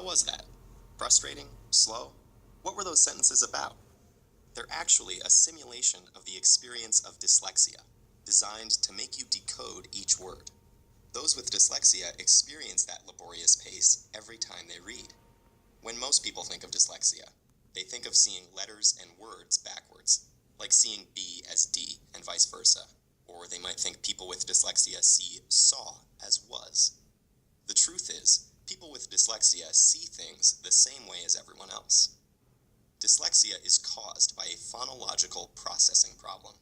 was that? Frustrating? Slow? What were those sentences about? They're actually a simulation of the experience of dyslexia, designed to make you decode each word. Those with dyslexia experience that laborious pace every time they read. When most people think of dyslexia, they think of seeing letters and words backwards, like seeing B as D and vice versa, or they might think people with dyslexia see saw as was. The truth is, people with dyslexia see things the same way as everyone else. Dyslexia is caused by a phonological processing problem,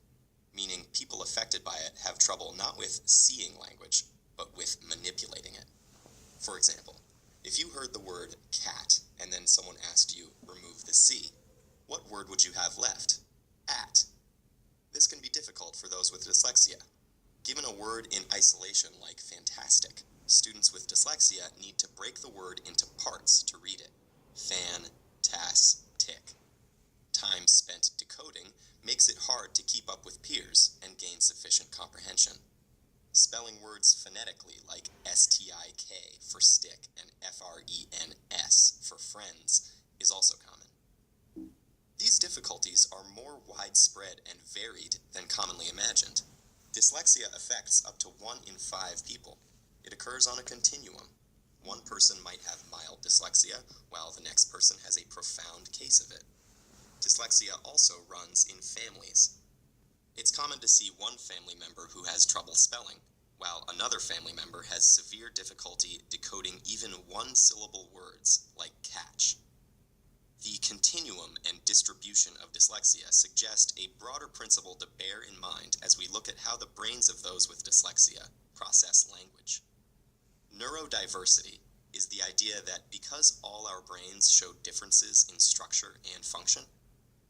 meaning people affected by it have trouble not with seeing language, but with manipulating it. For example, if you heard the word cat and then someone asked you, remove the C, what word would you have left? At. This can be difficult for those with dyslexia. Given a word in isolation like fantastic, students with dyslexia need to break the word into parts to read it. Fan-tas-tic. Time spent decoding makes it hard to keep up with peers and gain sufficient comprehension. Spelling words phonetically like S-T-I-K for stick and F-R-E-N-S for friends is also common. These difficulties are more widespread and varied than commonly imagined. Dyslexia affects up to 1 in 5 people. It occurs on a continuum. One person might have mild dyslexia, while the next person has a profound case of it. Dyslexia also runs in families. It's common to see one family member who has trouble spelling, while another family member has severe difficulty decoding even one-syllable words, like catch. The continuum and distribution of dyslexia suggest a broader principle to bear in mind as we look at how the brains of those with dyslexia process language. Neurodiversity is the idea that because all our brains show differences in structure and function,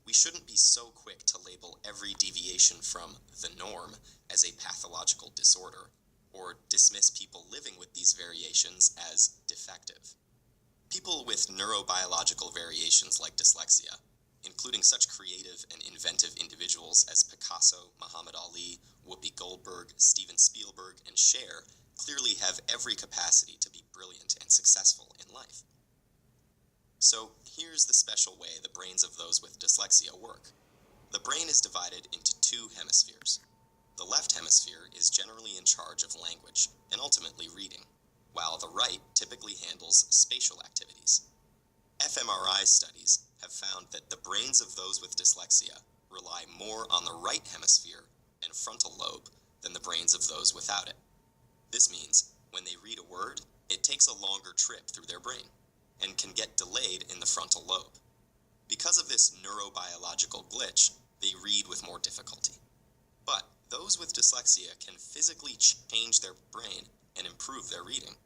we shouldn't be so quick to label every deviation from the norm as a pathological disorder, or dismiss people living with these variations as defective. People with neurobiological variations like dyslexia, including such creative and inventive individuals as Picasso, Muhammad Ali, Whoopi Goldberg, Steven Spielberg, and Cher, clearly have every capacity to be brilliant and successful in life. So here's the special way the brains of those with dyslexia work. The brain is divided into 2 hemispheres. The left hemisphere is generally in charge of language and ultimately reading, while the right typically handles spatial activities. fMRI studies have found that the brains of those with dyslexia rely more on the right hemisphere and frontal lobe than the brains of those without it. This means when they read a word, it takes a longer trip through their brain and can get delayed in the frontal lobe. Because of this neurobiological glitch, they read with more difficulty. But those with dyslexia can physically change their brain and improve their reading.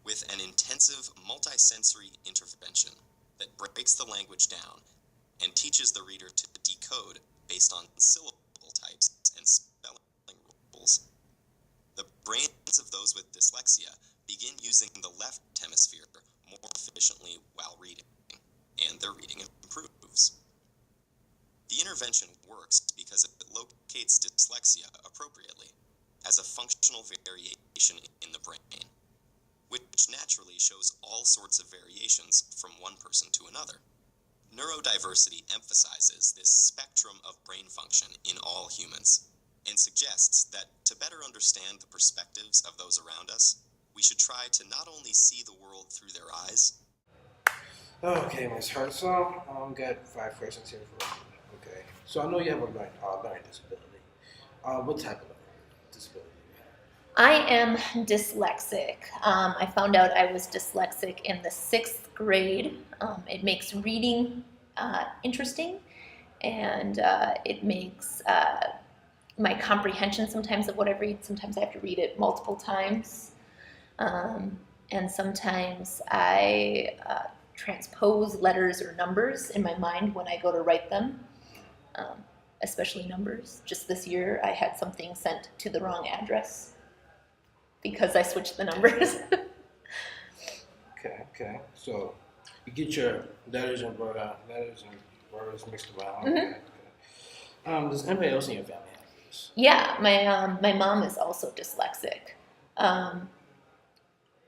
With an intensive multisensory intervention that breaks the language down and teaches the reader to decode based on syllable types and spelling rules, the brains of those with dyslexia begin using the left hemisphere more efficiently while reading, and their reading improves. The intervention works because it locates dyslexia appropriately as a functional variation in the brain, which naturally shows all sorts of variations from one person to another. Neurodiversity emphasizes this spectrum of brain function in all humans, and suggests that to better understand the perspectives of those around us, we should try to not only see the world through their eyes. Okay, Ms. Herzl, got 5 questions here for you. Okay, so I know you have a learning disability. What type of learning disability do you have? I am dyslexic. I found out I was dyslexic in the 6th grade. It makes reading interesting, and it makes my comprehension sometimes of what I read. Sometimes I have to read it multiple times, and sometimes I transpose letters or numbers in my mind when I go to write them, especially numbers. Just this year, I had something sent to the wrong address because I switched the numbers. Okay. So you get your letters and words mixed around. Mhm. Does anybody else in your family have this? Yeah, my mom is also dyslexic. Um,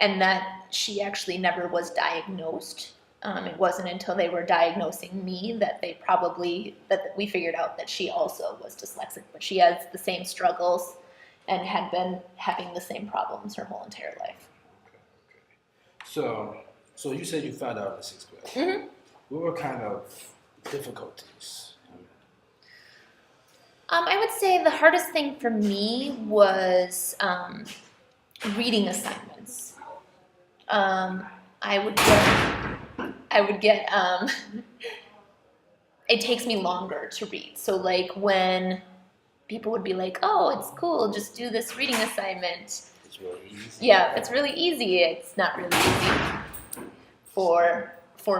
and that she actually never was diagnosed. It wasn't until they were diagnosing me that we figured out that she also was dyslexic, but she has the same struggles and had been having the same problems her whole entire life. So, so you said you found out in the 6th grade. Mm-hmm. What were kind of difficulties? I would say the hardest thing for me was reading assignments. I would get it takes me longer to read. So like when people would be like, "Oh, it's cool, just do this reading assignment." It's really easy. Yeah, it's really easy. It's not really easy for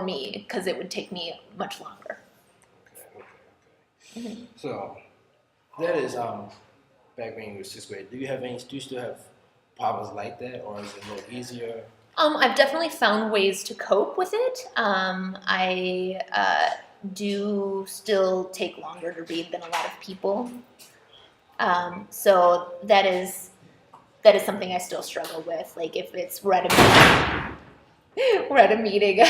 me because it would take me much longer. Okay. Mm-hmm. So that is back when you were 6th grade. Do you still have problems like that, or is it a little easier? I've definitely found ways to cope with it. I do still take longer to read than a lot of people. So that is something I still struggle with. Like if we're at a meeting,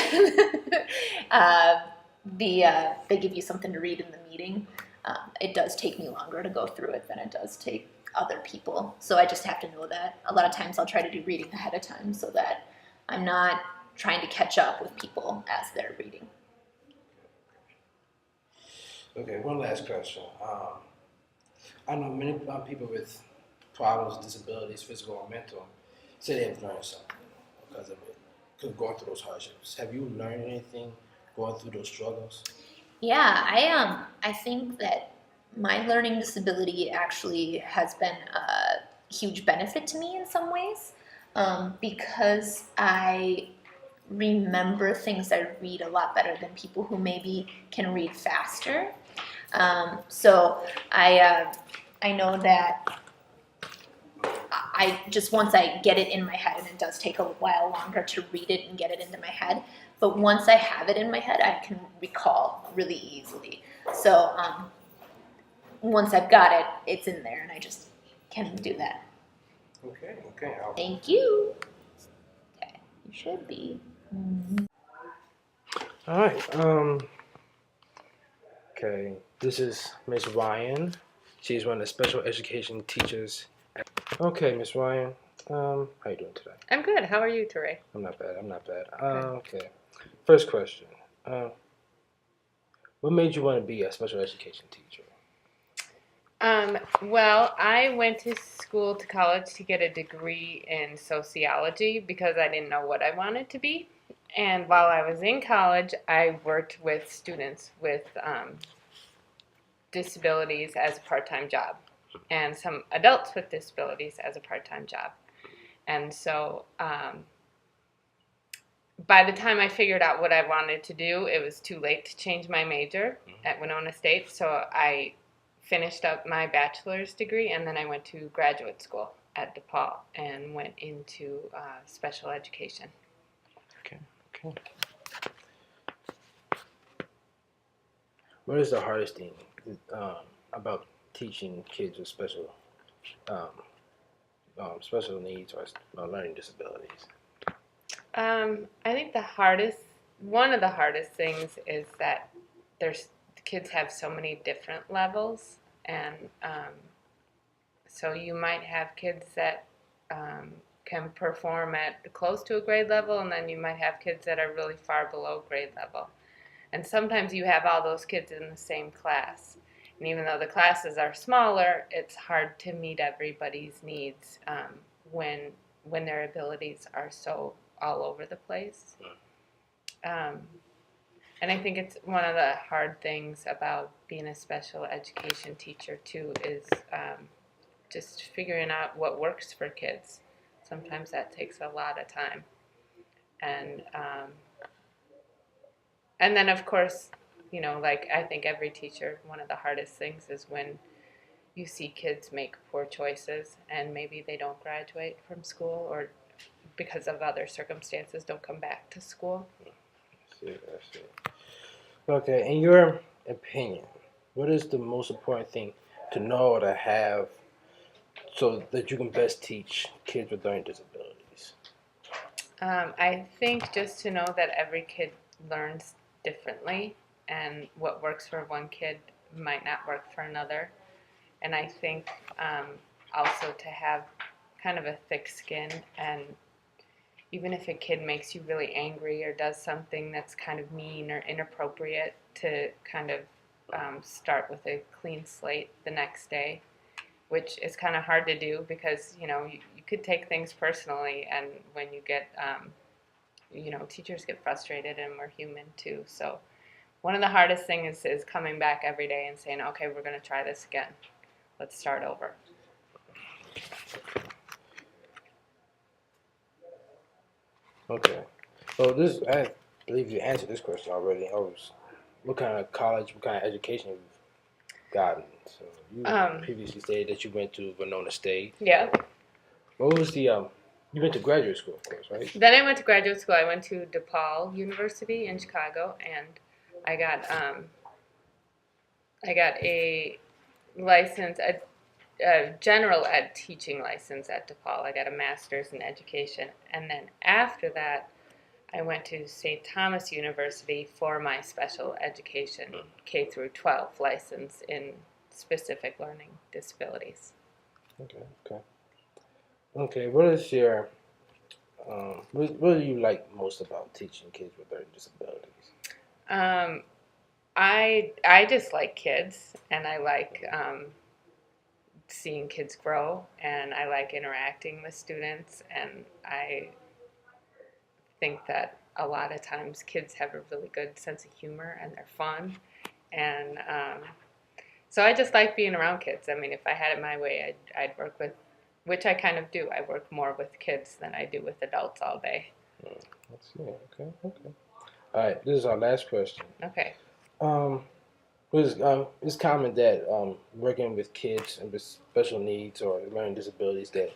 they give you something to read in the meeting. It does take me longer to go through it than it does take other people. So I just have to know that. A lot of times I'll try to do reading ahead of time so that I'm not trying to catch up with people as they're reading. Okay, one last question. I know many people with problems, disabilities, physical or mental, say they have learned something because of it, because going through those hardships. Have you learned anything going through those struggles? Yeah, I think that my learning disability actually has been a huge benefit to me in some ways, because I remember things I read a lot better than people who maybe can read faster. So I know that I just once I get it in my head, and it does take a while longer to read it and get it into my head, but once I have it in my head, I can recall really easily. So once I've got it, it's in there, and I just can do that. Okay. Thank you. Okay, you should be. All right. Okay, this is Miss Ryan. She's one of the special education teachers. Okay, Miss Ryan. How you doing today? I'm good. How are you, Toure? I'm not bad. Okay. First question. What made you want to be a special education teacher? Well, I went to school to college to get a degree in sociology because I didn't know what I wanted to be. And while I was in college, I worked with students with disabilities as a part-time job, and some adults with disabilities as a part-time job. And so by the time I figured out what I wanted to do, it was too late to change my major at Winona State. So I finished up my bachelor's degree, and then I went to graduate school at DePaul and went into special education. Okay. What is the hardest thing about teaching kids with special needs or learning disabilities? I think one of the hardest things is that the kids have so many different levels, and so you might have kids that can perform at close to a grade level, and then you might have kids that are really far below grade level. And sometimes you have all those kids in the same class. And even though the classes are smaller, it's hard to meet everybody's needs when their abilities are so all over the place. And I think it's one of the hard things about being a special education teacher too is just figuring out what works for kids. Sometimes that takes a lot of time. And then of course, like I think every teacher, one of the hardest things is when you see kids make poor choices and maybe they don't graduate from school or because of other circumstances don't come back to school. I see. Okay, in your opinion, what is the most important thing to know or to have so that you can best teach kids with learning disabilities? I think just to know that every kid learns differently, and what works for one kid might not work for another. And I think also to have kind of a thick skin, and even if a kid makes you really angry or does something that's kind of mean or inappropriate, to kind of start with a clean slate the next day, which is kind of hard to do because you could take things personally, and when you get teachers get frustrated, and we're human too. So one of the hardest things is coming back every day and saying, okay, we're going to try this again. Let's start over. Okay. So I believe you answered this question already. What kind of college, what kind of education you've gotten? So you previously stated that you went to Winona State. Yeah. What was you went to graduate school, of course, right? Then I went to graduate school. I went to DePaul University in Chicago, and I got a license, a general ed teaching license at DePaul. I got a master's in education, and then after that, I went to St. Thomas University for my special education K through 12 license in specific learning disabilities. Okay. What is your what do you like most about teaching kids with learning disabilities? I just like kids, and I like seeing kids grow, and I like interacting with students, and I think that a lot of times kids have a really good sense of humor, and they're fun, and so I just like being around kids. I mean, if I had it my way, I'd work with, which I kind of do. I work more with kids than I do with adults all day. Let's see. Okay. All right. This is our last question. Okay. It's common that working with kids and with special needs or learning disabilities that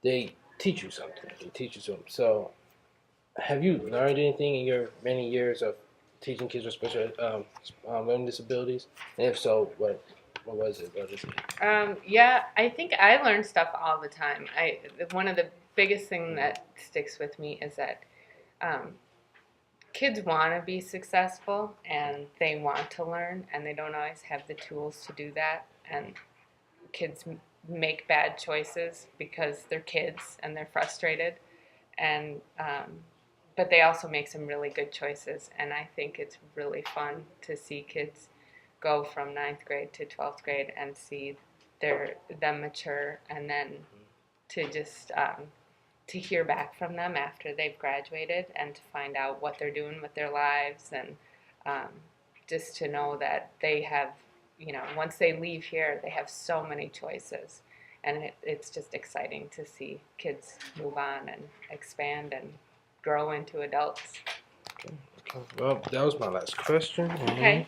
they teach you something. So, have you learned anything in your many years of teaching kids with special learning disabilities? And if so, what was it? What is it? Yeah, I think I learn stuff all the time. One of the biggest thing that sticks with me is that kids want to be successful, and they want to learn, and they don't always have the tools to do that. And kids make bad choices because they're kids and they're frustrated, and but they also make some really good choices. And I think it's really fun to see kids go from 9th grade to 12th grade and see them mature, and then to just to hear back from them after they've graduated, and to find out what they're doing with their lives, and just to know that they have, once they leave here, they have so many choices. And it's just exciting to see kids move on and expand and grow into adults. Okay. Well, that was my last question. Okay.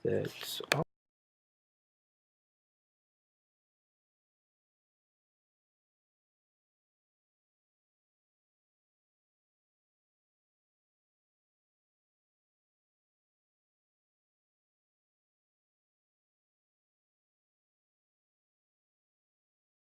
That's all.